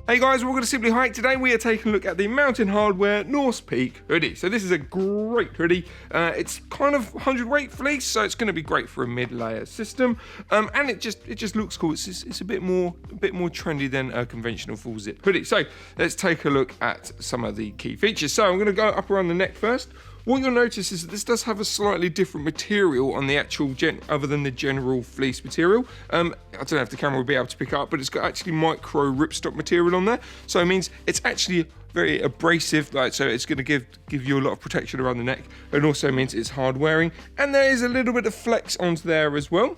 Hey guys, welcome to Simply Hike. Today we are taking a look at the Mountain Hardwear Norse Peak hoodie. So this is a great hoodie. It's kind of 100 weight fleece, so it's going to be great for a mid-layer system. And it just looks cool. It's a bit more trendy than a conventional full zip hoodie. So let's take a look at some of the key features. So I'm going to go up around the neck first. What you'll notice is that this does have a slightly different material on the actual other than the general fleece material. I don't know if the camera will be able to pick up, but it's got actually micro ripstop material on there. So it means it's actually very abrasive, so it's going to give you a lot of protection around the neck, and also means it's hard wearing. And there is a little bit of flex onto there as well.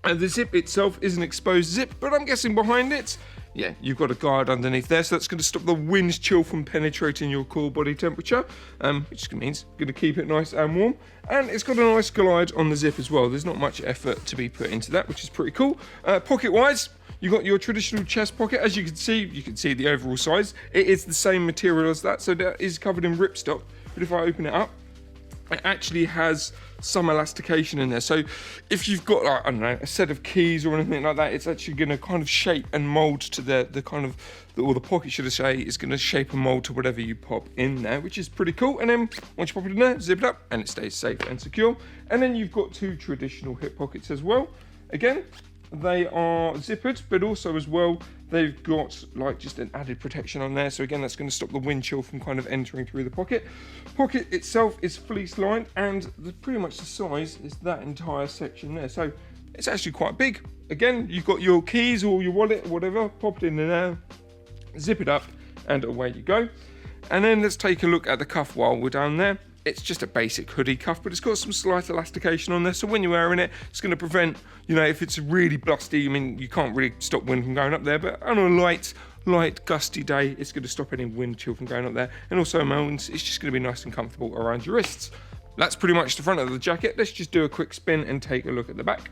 And the zip itself is an exposed zip, but I'm guessing behind it, yeah, you've got a guard underneath there, so that's going to stop the wind chill from penetrating your core body temperature, which means going to keep it nice and warm. And it's got a nice glide on the zip as well. There's not much effort to be put into that, which is pretty cool. Pocket-wise, you've got your traditional chest pocket. As you can see the overall size. It is the same material as that, so that is covered in ripstop. But if I open it up, it actually has some elastication in there. So if you've got, I don't know, a set of keys or anything like that, it's actually going to kind of shape and mold to the pocket, should I say, is going to shape and mold to whatever you pop in there, which is pretty cool. And then once you pop it in there, zip it up, and it stays safe and secure. And then you've got two traditional hip pockets as well. Again, they are zippered, but also as well, they've got like just an added protection on there. So again, that's going to stop the wind chill from kind of entering through the pocket. Pocket itself is fleece lined, and pretty much the size is that entire section there. So it's actually quite big. Again, you've got your keys or your wallet or whatever, pop it in there, zip it up, and away you go. And then let's take a look at the cuff while we're down there. It's just a basic hoodie cuff, but it's got some slight elastication on there. So when you're wearing it, it's going to prevent, if it's really blusty, I mean, you can't really stop wind from going up there, but on a light gusty day, it's going to stop any wind chill from going up there. And also, it's just going to be nice and comfortable around your wrists. That's pretty much the front of the jacket. Let's just do a quick spin and take a look at the back.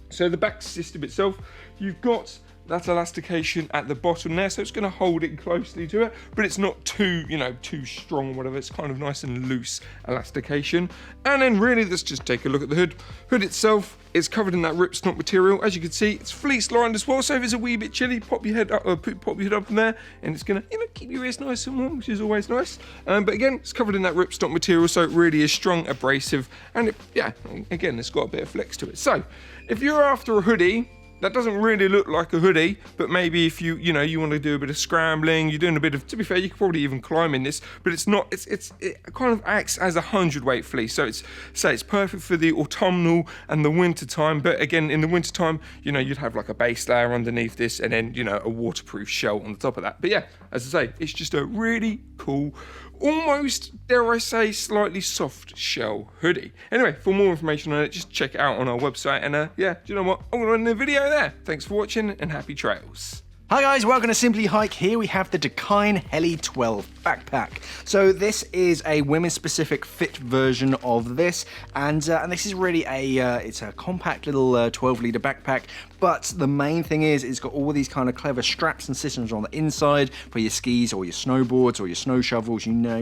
So the back system itself, you've got that elastication at the bottom there, so it's going to hold it closely to it, but it's not too strong or whatever. It's kind of nice and loose elastication. And then really, let's just take a look at the hood. Hood itself is covered in that ripstop material. As you can see, it's fleece lined as well, so if it's a wee bit chilly, pop your head up in there, and it's going to keep your ears nice and warm, which is always nice. But again, it's covered in that ripstop material, so it really is strong, abrasive, and again, it's got a bit of flex to it. So if you're after a hoodie that doesn't really look like a hoodie, but maybe if you want to do a bit of scrambling, you're doing a bit of, to be fair, you could probably even climb in this, but it kind of acts as a 100-weight fleece. So it's perfect for the autumnal and the winter time. But again, in the winter time, you'd have like a base layer underneath this, and then, a waterproof shell on the top of that. But yeah, as I say, it's just a really cool, almost, dare I say, slightly soft shell hoodie. Anyway, for more information on it, just check it out on our website. And do you know what? I'm going to end the video there. Thanks for watching, and happy trails. Hi guys, welcome to Simply Hike. Here we have the Dakine Heli 12 backpack. So this is a women's specific fit version of this, and this is really it's a compact little 12-litre backpack, but the main thing is it's got all these kind of clever straps and systems on the inside for your skis or your snowboards or your snow shovels, you know